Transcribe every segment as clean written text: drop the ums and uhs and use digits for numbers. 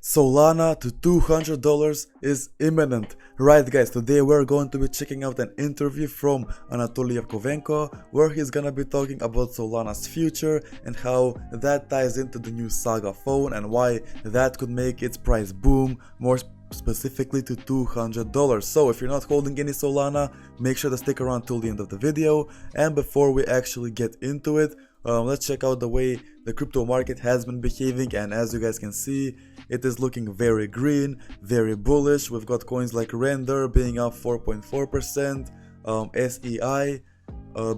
Solana to $200 is imminent. Right guys, today we're going to be checking out an interview from Anatoly Yakovenko where he's gonna be talking about Solana's future and how that ties into the new Saga phone and why that could make its price boom, more specifically to $200. So if you're not holding any Solana, make sure to stick around till the end of the video. And before we actually get into it, let's check out the way the crypto market has been behaving, and as you guys can see, it is looking very green, very bullish. We've got coins like Render being up 4.4%, SEI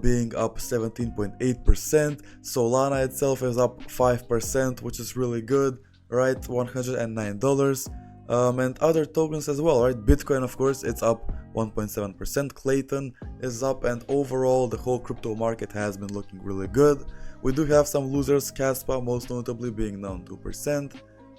being up 17.8%, Solana itself is up 5%, which is really good, right? $109. And other tokens as well, right? Bitcoin, of course, it's up 1.7%, Clayton is up, and overall the whole crypto market has been looking really good. We do have some losers, Caspa most notably being down 2%,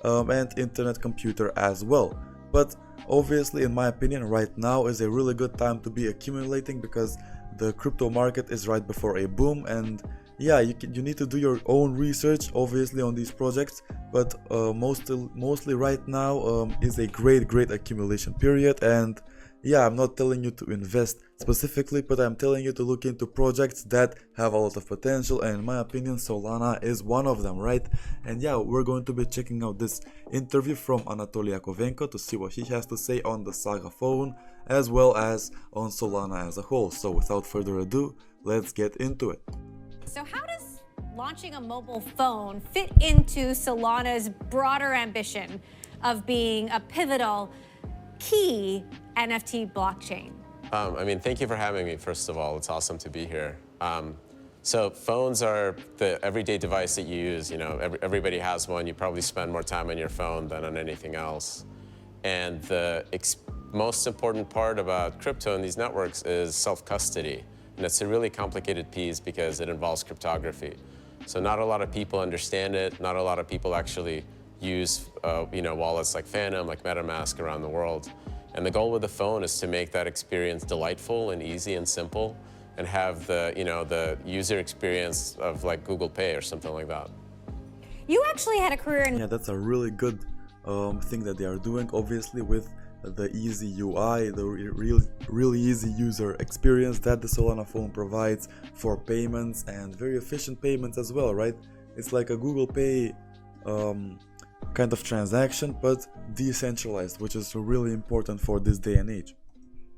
and Internet Computer as well. But obviously, in my opinion, right now is a really good time to be accumulating because the crypto market is right before a boom, and yeah, you need to do your own research obviously on these projects, but mostly right now is a great accumulation period. And yeah, I'm not telling you to invest specifically, but I'm telling you to look into projects that have a lot of potential, and in my opinion Solana is one of them, right? And yeah, we're going to be checking out this interview from Anatoly Yakovenko to see what he has to say on the Saga phone as well as on Solana as a whole. So without further ado, let's get into it. So how does launching a mobile phone fit into Solana's broader ambition of being a pivotal key NFT blockchain? I mean, thank you for having me, first of all. It's awesome to be here. So phones are the everyday device that you use. You know, everybody has one. You probably spend more time on your phone than on anything else. And the most important part about crypto and these networks is self-custody. And it's a really complicated piece because it involves cryptography. So not a lot of people understand it. Not a lot of people actually use wallets like Phantom, like MetaMask around the world. And the goal with the phone is to make that experience delightful and easy and simple, and have the user experience of like Google Pay or something like that. You actually had a career in... Yeah, that's a really good thing that they are doing, obviously, with the easy UI, the really easy user experience that the Solana phone provides for payments, and very efficient payments as well, right? It's like a Google Pay kind of transaction, but decentralized, which is really important for this day and age.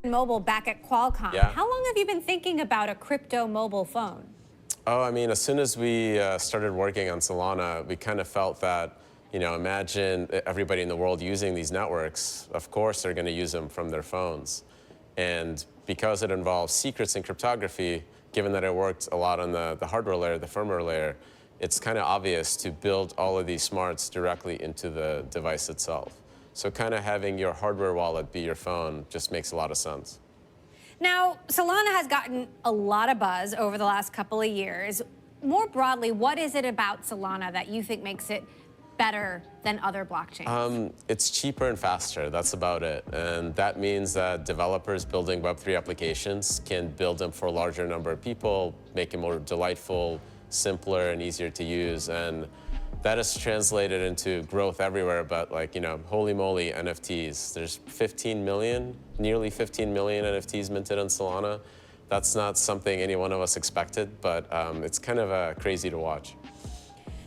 Mobile back at Qualcomm. Yeah. How long have you been thinking about a crypto mobile phone? Oh, I mean, as soon as we started working on Solana, we kind of felt that, you know, imagine everybody in the world using these networks. Of course, they're going to use them from their phones. And because it involves secrets and cryptography, given that it worked a lot on the hardware layer, the firmware layer, it's kind of obvious to build all of these smarts directly into the device itself. So kind of having your hardware wallet be your phone just makes a lot of sense. Now, Solana has gotten a lot of buzz over the last couple of years. More broadly, what is it about Solana that you think makes it better than other blockchains? It's cheaper and faster, that's about it. And that means that developers building Web3 applications can build them for a larger number of people, make it more delightful, simpler, and easier to use. And that has translated into growth everywhere, but like, you know, holy moly, NFTs. There's 15 million, nearly 15 million NFTs minted on Solana. That's not something any one of us expected, but it's kind of crazy to watch.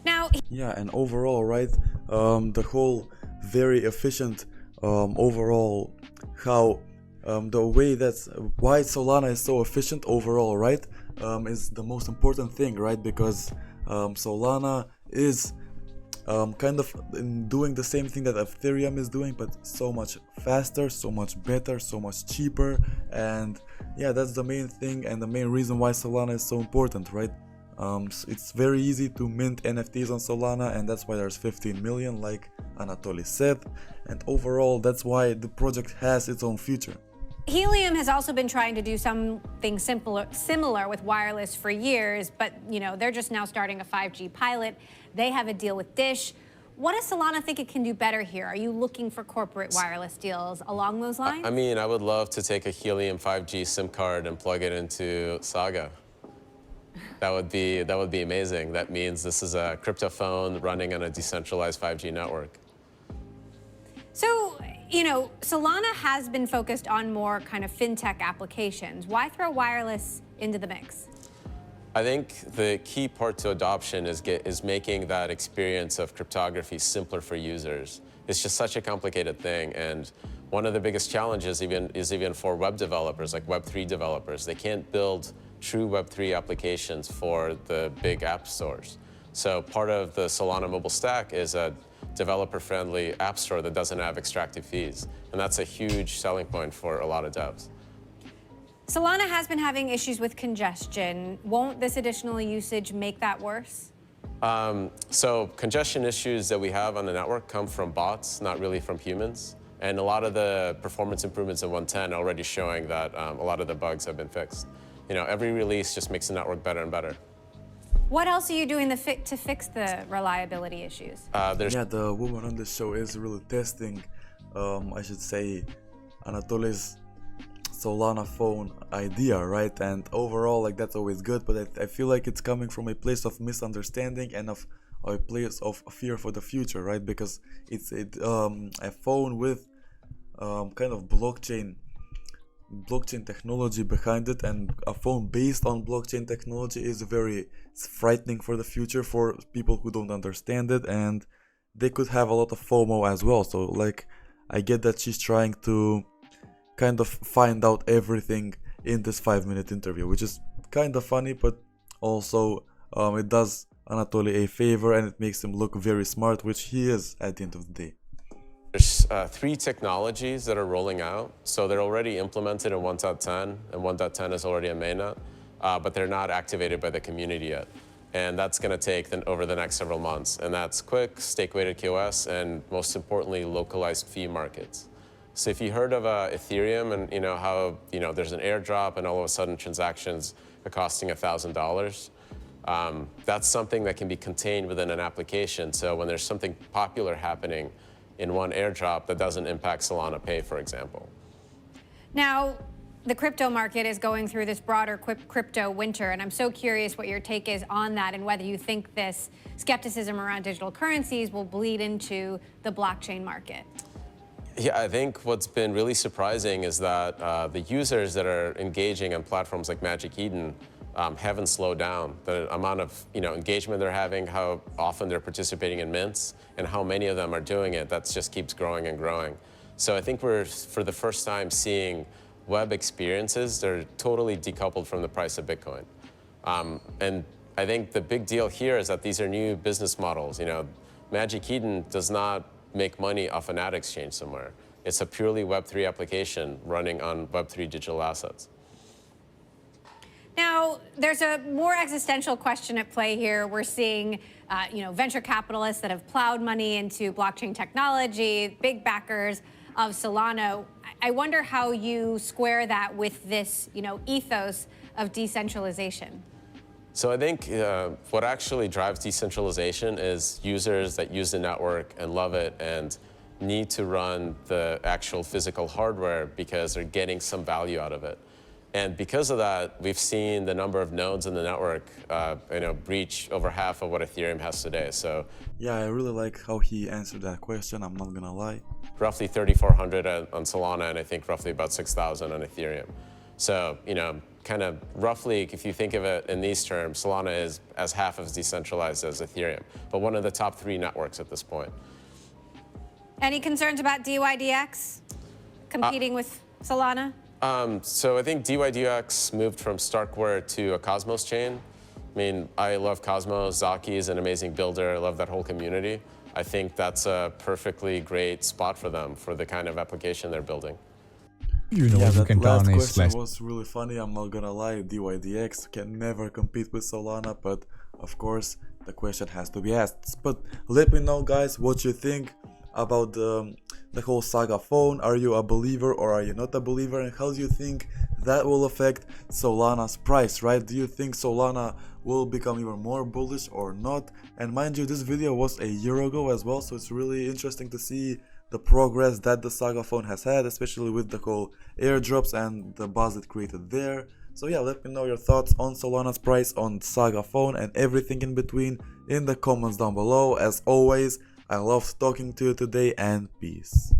Now, yeah, and overall, right, the whole very efficient overall, how the way that's why Solana is so efficient overall, right, is the most important thing, right? Because Solana is kind of doing the same thing that Ethereum is doing, but so much faster, so much better, so much cheaper. And yeah, that's the main thing and the main reason why Solana is so important, right? It's very easy to mint NFTs on Solana, and that's why there's 15 million, like Anatoly said. And overall, that's why the project has its own future. Helium has also been trying to do something similar with wireless for years, but you know, they're just now starting a 5G pilot. They have a deal with Dish. What does Solana think it can do better here? Are you looking for corporate wireless deals along those lines? I mean, I would love to take a Helium 5G SIM card and plug it into Saga. That would be amazing. That means this is a crypto phone running on a decentralized 5G network. So, Solana has been focused on more kind of fintech applications. Why throw wireless into the mix? I think the key part to adoption is making that experience of cryptography simpler for users. It's just such a complicated thing, and one of the biggest challenges is even for web developers, like Web3 developers. They can't build true Web3 applications for the big app stores. So part of the Solana mobile stack is a developer-friendly app store that doesn't have extractive fees, and that's a huge selling point for a lot of devs. Solana has been having issues with congestion. Won't this additional usage make that worse? So congestion issues that we have on the network come from bots, not really from humans. And a lot of the performance improvements in 110 are already showing that a lot of the bugs have been fixed. Every release just makes the network better and better. What else are you doing to fix the reliability issues? Yeah, the woman on the show is really testing, I should say, Anatoly's Solana phone idea, right? And overall, like, that's always good, but I feel like it's coming from a place of misunderstanding and of a place of fear for the future, right? Because it's a phone with kind of blockchain technology behind it, and a phone based on blockchain technology is very frightening for the future for people who don't understand it, and they could have a lot of FOMO as well. So like, I get that she's trying to kind of find out everything in this 5-minute interview, which is kind of funny, but also it does Anatoly a favor and it makes him look very smart, which he is at the end of the day. There's 3 technologies that are rolling out. So they're already implemented in 1.10, and 1.10 is already a mainnet, but they're not activated by the community yet. And that's going to take over the next several months. And that's quick, stake-weighted QoS, and most importantly, localized fee markets. So if you heard of Ethereum and how there's an airdrop and all of a sudden transactions are costing $1,000, that's something that can be contained within an application. So when there's something popular happening in one airdrop, that doesn't impact Solana Pay, for example. Now, the crypto market is going through this broader crypto winter, and I'm so curious what your take is on that and whether you think this skepticism around digital currencies will bleed into the blockchain market. Yeah, I think what's been really surprising is that the users that are engaging on platforms like Magic Eden haven't slowed down. The amount of engagement they're having, how often they're participating in mints, and how many of them are doing it, that just keeps growing and growing. So I think we're, for the first time, seeing web experiences that are totally decoupled from the price of Bitcoin. And I think the big deal here is that these are new business models. Magic Eden does not make money off an ad exchange somewhere. It's a purely Web3 application running on Web3 digital assets. Now, there's a more existential question at play here. We're seeing venture capitalists that have plowed money into blockchain technology, big backers of Solana. I wonder how you square that with this ethos of decentralization. So I think what actually drives decentralization is users that use the network and love it and need to run the actual physical hardware because they're getting some value out of it. And because of that, we've seen the number of nodes in the network breach over half of what Ethereum has today. So yeah, I really like how he answered that question, I'm not gonna lie. Roughly 3,400 on Solana, and I think roughly about 6,000 on Ethereum. So, kind of roughly, if you think of it in these terms, Solana is as half as decentralized as Ethereum, but one of the top 3 networks at this point. Any concerns about DYDX competing with Solana? So I think DYDX moved from Starkware to a Cosmos chain. I mean, I love Cosmos. Zaki is an amazing builder. I love that whole community. I think that's a perfectly great spot for them for the kind of application they're building. Yeah, that last question was really funny, I'm not gonna lie. DYDX can never compete with Solana, but of course the question has to be asked. But let me know, guys, what you think about the whole Saga phone. Are you a believer or are you not a believer, and how do you think that will affect Solana's price, right? Do you think Solana will become even more bullish or not? And mind you, this video was a year ago as well, so it's really interesting to see the progress that the Saga phone has had, especially with the whole airdrops and the buzz it created there. So yeah, let me know your thoughts on Solana's price, on Saga phone, and everything in between in the comments down below. As always, I loved talking to you today, and peace.